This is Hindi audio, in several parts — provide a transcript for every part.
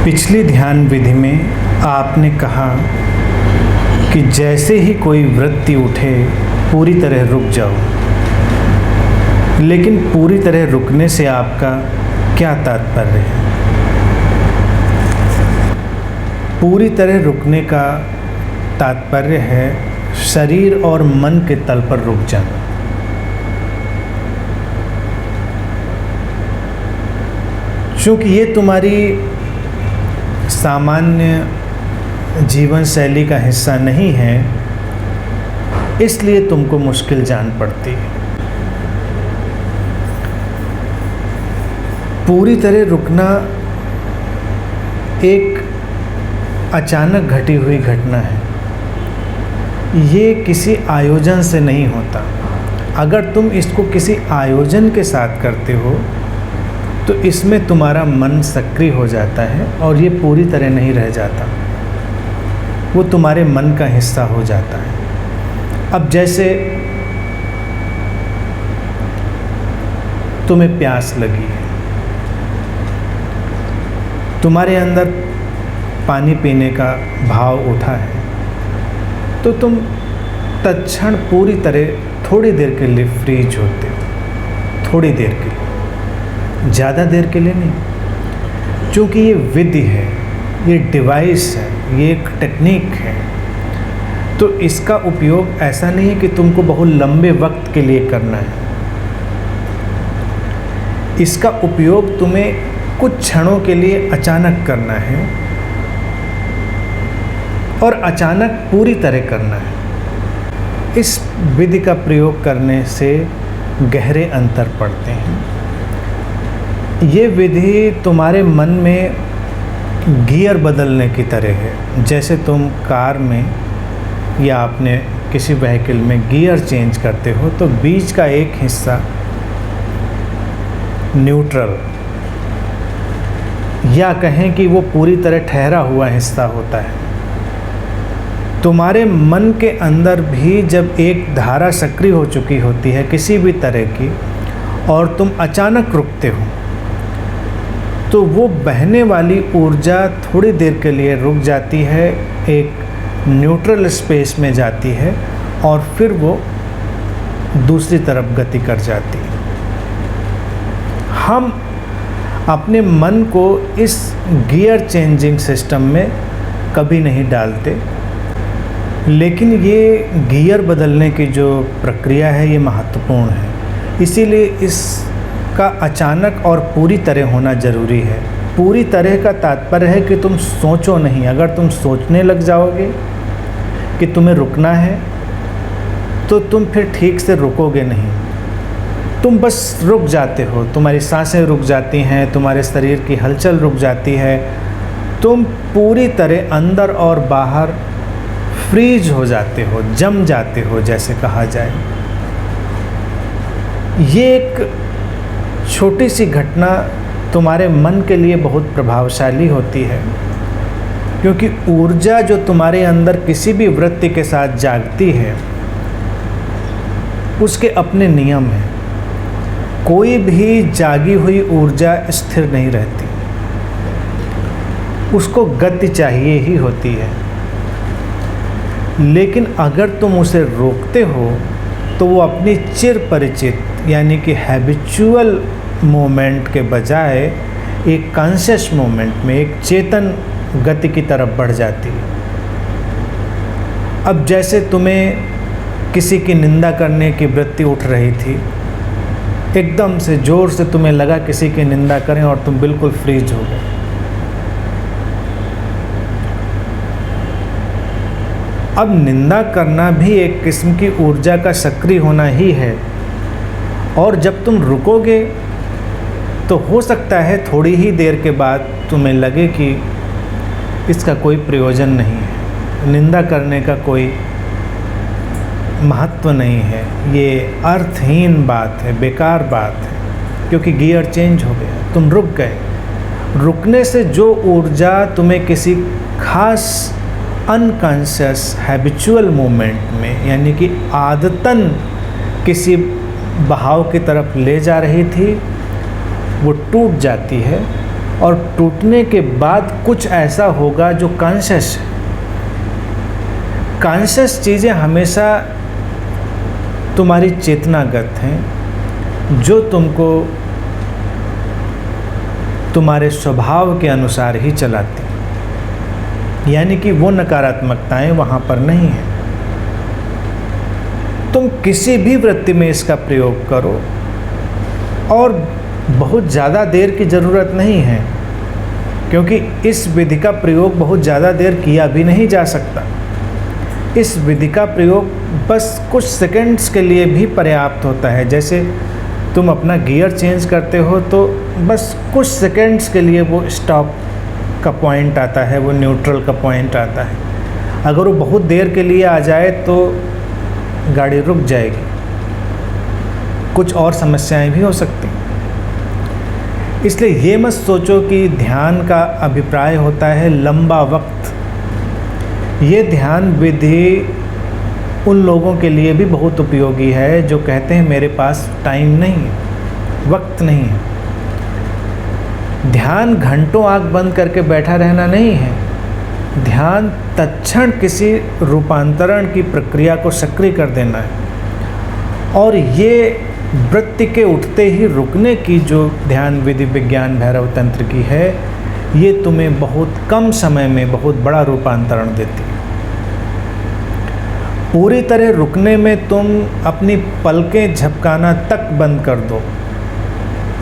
पिछली ध्यान विधि में आपने कहा कि जैसे ही कोई वृत्ति उठे पूरी तरह रुक जाओ। लेकिन पूरी तरह रुकने से आपका क्या तात्पर्य है? पूरी तरह रुकने का तात्पर्य है शरीर और मन के तल पर रुक जाना। क्योंकि ये तुम्हारी सामान्य जीवन शैली का हिस्सा नहीं है, इसलिए तुमको मुश्किल जान पड़ती है। पूरी तरह रुकना एक अचानक घटी हुई घटना है। ये किसी आयोजन से नहीं होता। अगर तुम इसको किसी आयोजन के साथ करते हो तो इसमें तुम्हारा मन सक्रिय हो जाता है और ये पूरी तरह नहीं रह जाता, वो तुम्हारे मन का हिस्सा हो जाता है। अब जैसे तुम्हें प्यास लगी है, तुम्हारे अंदर पानी पीने का भाव उठा है, तो तुम तत्क्षण पूरी तरह थोड़ी देर के लिए फ्रीज होते हो। थोड़ी देर के लिए, ज़्यादा देर के लिए नहीं। क्योंकि ये विधि है, ये डिवाइस है, ये एक टेक्निक है। तो इसका उपयोग ऐसा नहीं है कि तुमको बहुत लंबे वक्त के लिए करना है। इसका उपयोग तुम्हें कुछ क्षणों के लिए अचानक करना है और अचानक पूरी तरह करना है। इस विधि का प्रयोग करने से गहरे अंतर पड़ते हैं। ये विधि तुम्हारे मन में गियर बदलने की तरह है। जैसे तुम कार में या अपने किसी व्हीकल में गियर चेंज करते हो तो बीच का एक हिस्सा न्यूट्रल या कहें कि वो पूरी तरह ठहरा हुआ हिस्सा होता है। तुम्हारे मन के अंदर भी जब एक धारा सक्रिय हो चुकी होती है किसी भी तरह की और तुम अचानक रुकते हो तो वो बहने वाली ऊर्जा थोड़ी देर के लिए रुक जाती है, एक न्यूट्रल स्पेस में जाती है और फिर वो दूसरी तरफ गति कर जाती है। हम अपने मन को इस गियर चेंजिंग सिस्टम में कभी नहीं डालते, लेकिन ये गियर बदलने की जो प्रक्रिया है ये महत्वपूर्ण है। इसीलिए इसका अचानक और पूरी तरह होना ज़रूरी है। पूरी तरह का तात्पर्य है कि तुम सोचो नहीं। अगर तुम सोचने लग जाओगे कि तुम्हें रुकना है तो तुम फिर ठीक से रुकोगे नहीं। तुम बस रुक जाते हो, तुम्हारी सांसें रुक जाती हैं, तुम्हारे शरीर की हलचल रुक जाती है। तुम पूरी तरह अंदर और बाहर फ्रीज हो जाते हो, जम जाते हो जैसे कहा जाए। ये एक छोटी सी घटना तुम्हारे मन के लिए बहुत प्रभावशाली होती है, क्योंकि ऊर्जा जो तुम्हारे अंदर किसी भी वृत्ति के साथ जागती है उसके अपने नियम हैं। कोई भी जागी हुई ऊर्जा स्थिर नहीं रहती, उसको गति चाहिए ही होती है। लेकिन अगर तुम उसे रोकते हो तो वो अपनी चिर परिचित यानी कि हैबिचुअल मोमेंट के बजाय एक कॉन्शियस मोमेंट में, एक चेतन गति की तरफ बढ़ जाती है। अब जैसे तुम्हें किसी की निंदा करने की वृत्ति उठ रही थी, एकदम से ज़ोर से तुम्हें लगा किसी की निंदा करें और तुम बिल्कुल फ्रीज हो गए। अब निंदा करना भी एक किस्म की ऊर्जा का सक्रिय होना ही है, और जब तुम रुकोगे तो हो सकता है थोड़ी ही देर के बाद तुम्हें लगे कि इसका कोई प्रयोजन नहीं है, निंदा करने का कोई महत्व नहीं है, ये अर्थहीन बात है, बेकार बात है, क्योंकि गियर चेंज हो गया, तुम रुक गए। रुकने से जो ऊर्जा तुम्हें किसी खास अनकॉन्शियस हैबिचुअल मूवमेंट में यानी कि आदतन किसी बहाव की तरफ ले जा रही थी, वो टूट जाती है और टूटने के बाद कुछ ऐसा होगा जो कॉन्शियस चीज़ें हमेशा तुम्हारी चेतनागत हैं, जो तुमको तुम्हारे स्वभाव के अनुसार ही चलाती हैं, यानी कि वो नकारात्मकताएं वहाँ पर नहीं हैं। तुम किसी भी वृत्ति में इसका प्रयोग करो और बहुत ज़्यादा देर की ज़रूरत नहीं है, क्योंकि इस विधि का प्रयोग बहुत ज़्यादा देर किया भी नहीं जा सकता। इस विधि का प्रयोग बस कुछ सेकंड्स के लिए भी पर्याप्त होता है। जैसे तुम अपना गियर चेंज करते हो तो बस कुछ सेकंड्स के लिए वो स्टॉप का पॉइंट आता है, वो न्यूट्रल का पॉइंट आता है। अगर वो बहुत देर के लिए आ जाए तो गाड़ी रुक जाएगी, कुछ और समस्याएं भी हो सकती हैं। इसलिए ये मत सोचो कि ध्यान का अभिप्राय होता है लंबा वक्त। ये ध्यान विधि उन लोगों के लिए भी बहुत उपयोगी है जो कहते हैं मेरे पास टाइम नहीं है, वक्त नहीं है। ध्यान घंटों आँख बंद करके बैठा रहना नहीं है। ध्यान तत्क्षण किसी रूपांतरण की प्रक्रिया को सक्रिय कर देना है। और ये वृत्ति के उठते ही रुकने की जो ध्यान विधि विज्ञान भैरव तंत्र की है, ये तुम्हें बहुत कम समय में बहुत बड़ा रूपांतरण देती है। पूरी तरह रुकने में तुम अपनी पलकें झपकाना तक बंद कर दो,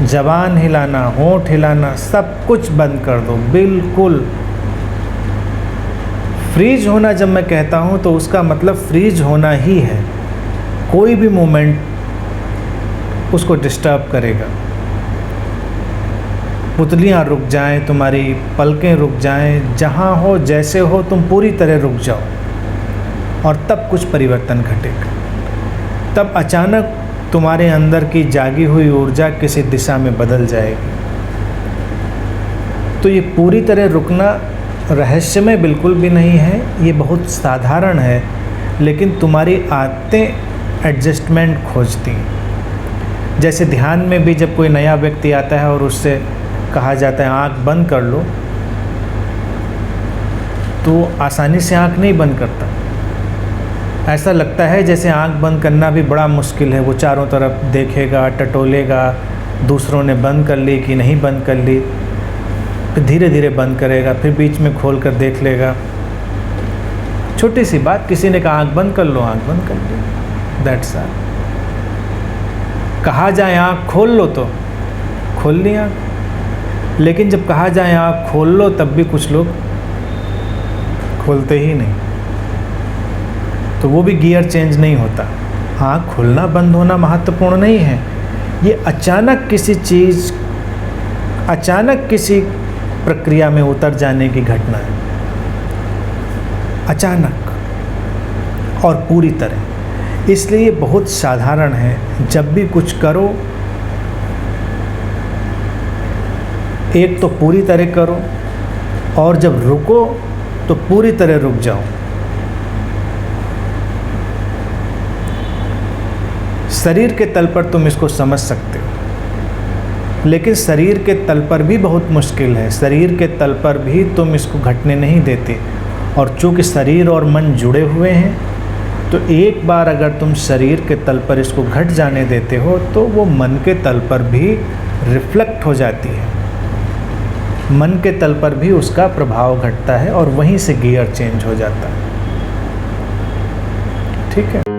जबान हिलाना, होंठ हिलाना, सब कुछ बंद कर दो, बिल्कुल। फ्रीज होना जब मैं कहता हूँ तो उसका मतलब फ्रीज होना ही है। कोई भी मोमेंट उसको डिस्टर्ब करेगा। पुतलियाँ रुक जाएं, तुम्हारी पलकें रुक जाएं, जहाँ हो जैसे हो तुम पूरी तरह रुक जाओ, और तब कुछ परिवर्तन घटेगा। तब अचानक तुम्हारे अंदर की जागी हुई ऊर्जा किसी दिशा में बदल जाएगी। तो ये पूरी तरह रुकना रहस्यमय बिल्कुल भी नहीं है, ये बहुत साधारण है, लेकिन तुम्हारी आदतें एडजस्टमेंट खोजती हैं। जैसे ध्यान में भी जब कोई नया व्यक्ति आता है और उससे कहा जाता है आँख बंद कर लो, तो आसानी से आँख नहीं बंद करता। ऐसा लगता है जैसे आँख बंद करना भी बड़ा मुश्किल है। वो चारों तरफ देखेगा, टटोलेगा, दूसरों ने बंद कर ली कि नहीं बंद कर ली, फिर धीरे धीरे बंद करेगा, फिर बीच में खोल कर देख लेगा। छोटी सी बात, किसी ने कहा आँख बंद कर लो, आँख बंद कर ली, दैट्स ऑल। कहा जाए आँख खोल लो तो खोल ली आँख, लेकिन जब कहा जाए आँख खोल लो तब भी कुछ लोग खोलते ही नहीं। तो वो भी गियर चेंज नहीं होता। आँख खुलना बंद होना महत्वपूर्ण नहीं है। ये अचानक किसी चीज़, अचानक किसी प्रक्रिया में उतर जाने की घटना है, अचानक और पूरी तरह। इसलिए ये बहुत साधारण है। जब भी कुछ करो, एक तो पूरी तरह करो, और जब रुको तो पूरी तरह रुक जाओ। शरीर के तल पर तुम इसको समझ सकते हो, लेकिन शरीर के तल पर भी बहुत मुश्किल है। शरीर के तल पर भी तुम इसको घटने नहीं देते, और चूँकि शरीर और मन जुड़े हुए हैं, तो एक बार अगर तुम शरीर के तल पर इसको घट जाने देते हो तो वो मन के तल पर भी रिफ्लेक्ट हो जाती है। मन के तल पर भी उसका प्रभाव घटता है और वहीं से गियर चेंज हो जाता है। ठीक है।